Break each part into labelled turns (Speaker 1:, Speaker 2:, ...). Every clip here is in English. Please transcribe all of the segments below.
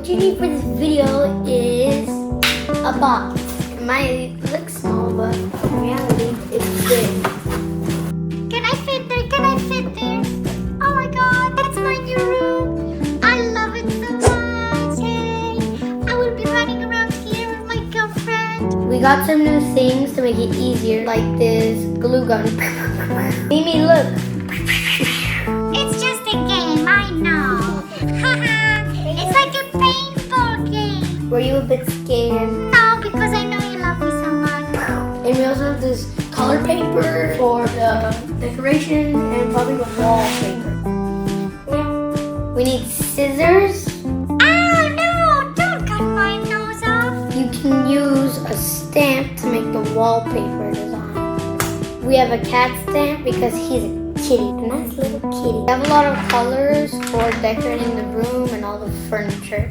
Speaker 1: what you need for this video is a box. It might look small, but in reality, it's big.
Speaker 2: Can I fit there? Can I fit there? Oh my god, that's my new room. I love it so much. Hey, I will be running around here with my girlfriend.
Speaker 1: We got some new things to make it easier, like this glue gun. Mimi, look.
Speaker 2: It's just a game, I know. Haha, it's like a paintball game.
Speaker 1: Were you a bit scared?
Speaker 2: No, because I know you love me so much.
Speaker 1: And we also have this color paper for the decoration and probably the wallpaper. Yeah. We need scissors.
Speaker 2: Oh no, don't cut my nose off.
Speaker 1: You can use a stamp to make the wallpaper design. We have a cat stamp because he's a kitty, a nice little kitty. We have a lot of colors for decorating the room and all the furniture.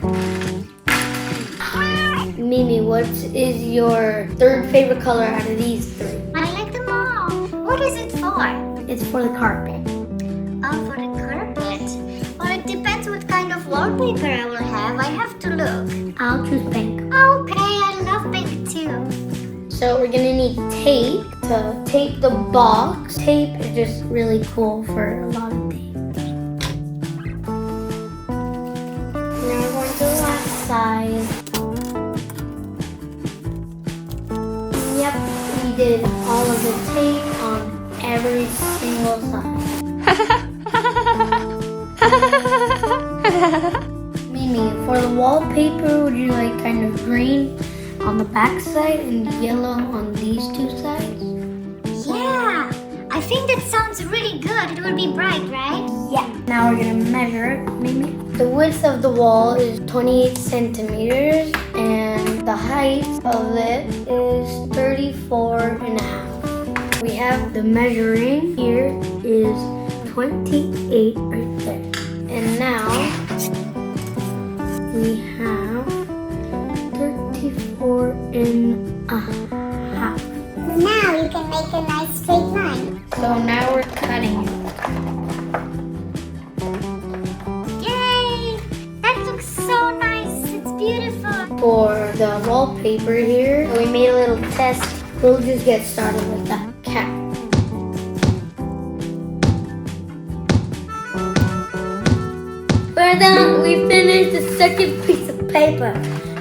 Speaker 1: Mimi, what is your third favorite color out of these three?
Speaker 2: I like them all. What is it for?
Speaker 1: It's for the carpet.
Speaker 2: Oh, for the carpet. Well, it depends what kind of wallpaper I will have. I have to look.
Speaker 1: I'll choose pink.
Speaker 2: Okay, I love pink too.
Speaker 1: So we're gonna need tape to tape the box. Tape is just really cool for a lot of things. Now we're going to the last side. Yep, we did all of the tape on every single side. Mimi, for the wallpaper, would you like kind of green on the back side and yellow on these two sides?
Speaker 2: Yeah, I think that sounds really good. It will be bright, right?
Speaker 1: Yeah. Now we're gonna measure it, Mimi. The width of the wall is 28 centimeters and the height of it is 34 and a half. We have the measuring here is 28 right there. And now we have 34 and a half.
Speaker 2: Now you can make a nice straight line.
Speaker 1: So now we're cutting it.
Speaker 2: Yay! That looks so nice. It's beautiful.
Speaker 1: For the wallpaper here, we made a little test. We'll just get started with that cat. We're done. We finished the second piece of paper.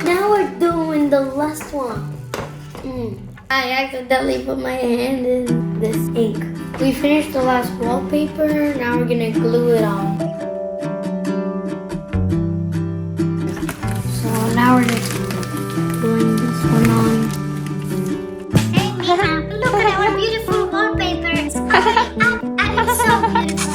Speaker 1: Now we're doing the last one. I accidentally put my hand in this ink. We finished the last wallpaper. Now we're gonna glue it on. So now we're just gluing this one on.
Speaker 2: Hey, Mima, look at our beautiful wallpaper. It's already up and it's so beautiful.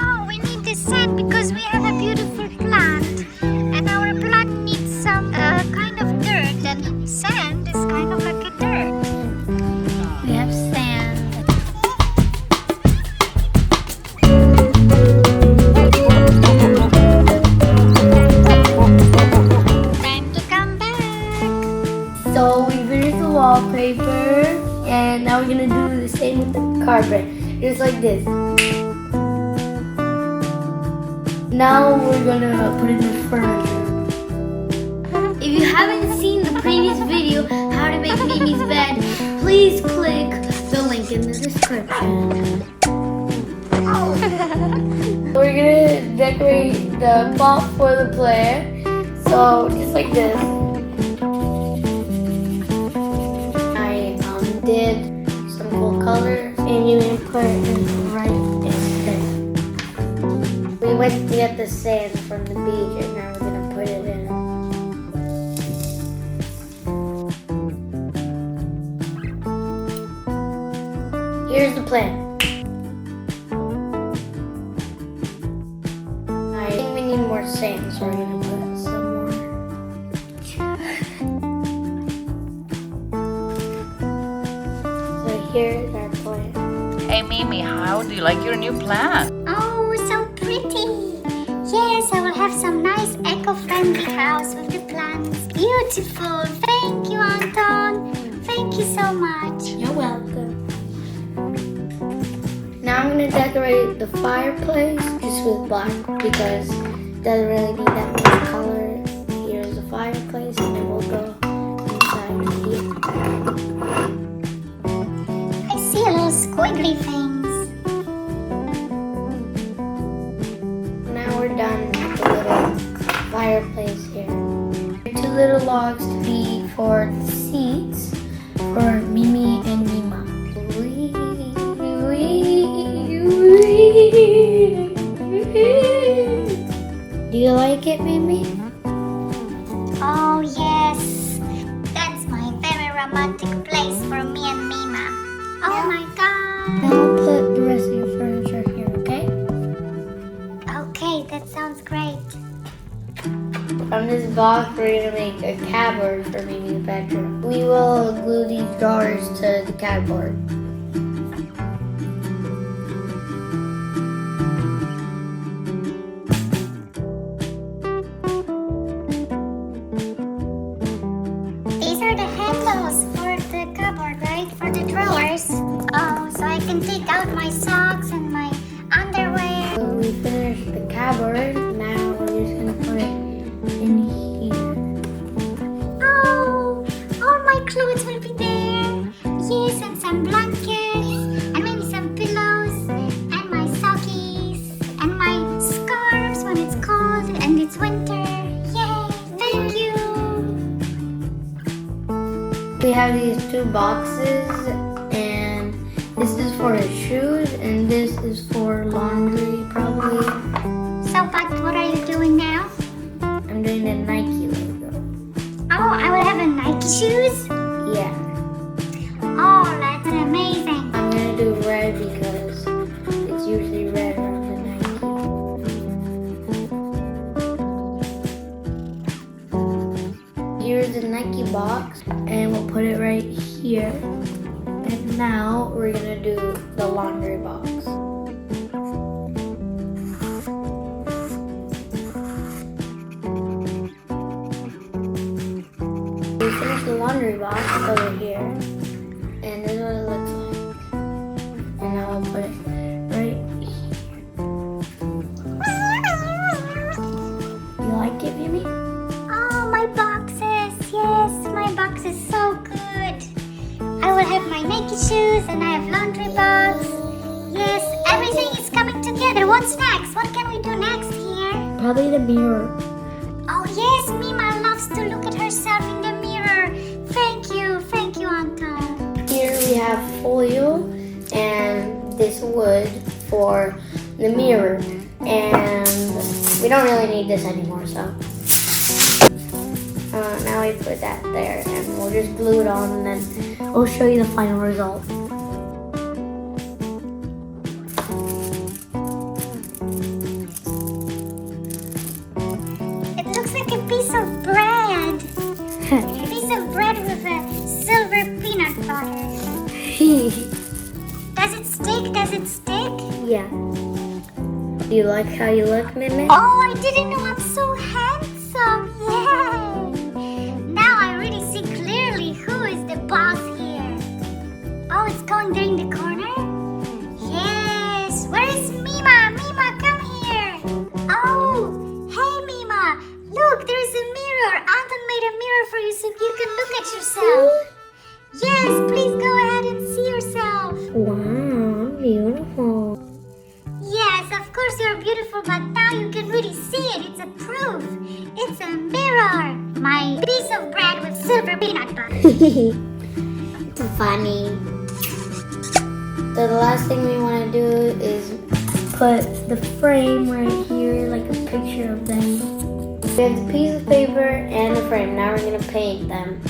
Speaker 2: Oh, we need this sand because we have a beautiful plant. And our plant needs some kind of dirt. And sand is kind of like a dirt.
Speaker 1: We have sand.
Speaker 2: Time to come back.
Speaker 1: So we finished the wallpaper, and now we're gonna do the same with the carpet, just like this. Now we're gonna put in the furniture. If you haven't seen the previous video, how to make Mimi's bed, please click the link in the description. We're gonna decorate the pot for the player, so just like this. I did some cool colors, and you can put it right in there. We went to get the sand from the beach, and now we're gonna put it in. Here's the plan. I think we need more sand, so we're gonna put some more. So here's our plan.
Speaker 3: Hey Mimi, how do you like your new plant?
Speaker 2: Oh, so pretty. Yes, I will have some nice eco-friendly beautiful. Thank you, Anton. Thank you so much.
Speaker 1: You're welcome. Now I'm gonna decorate the fireplace just with black because it doesn't really need that much color. Here's the fireplace and then we'll go inside here.
Speaker 2: I see a little squiggly things.
Speaker 1: Now we're done with the little fireplace here. Two little logs to be for the seats for Mimi and Mima. Do you like it, Mimi?
Speaker 2: Oh, yes. That's my very romantic place for me and Mima. Oh my god.
Speaker 1: Now we'll put the rest of your furniture here, okay?
Speaker 2: Okay, that sounds great.
Speaker 1: From this box, we're gonna make a cupboard for Mimi's bedroom. We will glue these drawers to the cupboard.
Speaker 2: These are the handles for the cupboard, right? For the drawers. Oh, so I can take out my socks and my underwear.
Speaker 1: So we finished the cupboard. Now we're just gonna put it in here.
Speaker 2: Oh, all my clothes will be there. Yes, and some blankets, and maybe some pillows, and my sockies, and my scarves when it's cold and it's winter. Yay, thank you.
Speaker 1: We have these two boxes, and this is for his shoes, and this is for laundry, probably.
Speaker 2: So, but what are you doing now?
Speaker 1: I'm doing the Nike logo.
Speaker 2: Oh, I will have a Nike shoes?
Speaker 1: Yeah.
Speaker 2: Oh, that's amazing.
Speaker 1: I'm gonna do red because it's usually red around the Nike. Here's the Nike box, and we'll put it right here. And now we're gonna do the laundry box. We finished the laundry box over here, and this is what it looks like. And now I'll put it right here. You like it, Mimi?
Speaker 2: Oh, my boxes. Yes, my box is so good. I will have my Nike shoes and I have laundry box. Yes, everything is coming together. What's next? What can we do next here?
Speaker 1: Probably the mirror.
Speaker 2: Oh, yes, Mima loves to look at herself in the mirror. Thank you, Anton.
Speaker 1: Here we have foil and this wood for the mirror. And we don't really need this anymore, so. Now we put that there and we'll just glue it on and then we'll show you the final result.
Speaker 2: It looks like a piece of bread. A piece of bread with a silver peanut butter. Does it stick? Does it stick?
Speaker 1: Yeah. Do you like how you look, Mimi?
Speaker 2: Oh, I didn't know I'm so handsome. Yay! Now I really see clearly who is the boss here. Oh, it's going there in the corner? Yes. Where is Mima? Mima, come here. Oh, hey, Mima. Look, there's a mirror. Anton made a mirror for you so you can look at yourself. Yes, please go ahead and see yourself.
Speaker 1: Wow, beautiful.
Speaker 2: Yes, of course you're beautiful, but now you can really see it. It's a proof. It's a mirror. My piece of bread with silver peanut butter.
Speaker 1: It's funny. So the last thing we want to do is put the frame right here, like a picture of them. We have the piece of paper and the frame. Now we're going to paint them.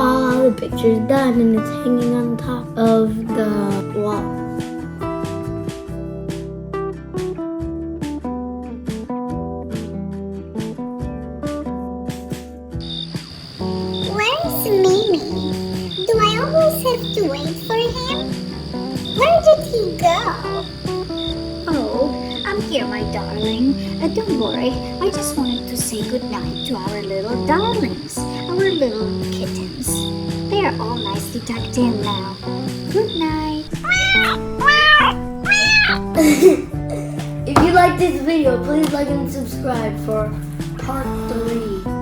Speaker 1: all the pictures done and it's hanging on top of the wall.
Speaker 2: Where's Mimi? Do I always have to wait for him? Where did he go?
Speaker 4: Oh, I'm here, my darling. Don't worry, I just wanted to say goodnight to our little darlings, our little kittens. They are all nicely tucked in now. Good night.
Speaker 1: If you like this video, please like and subscribe for part 3.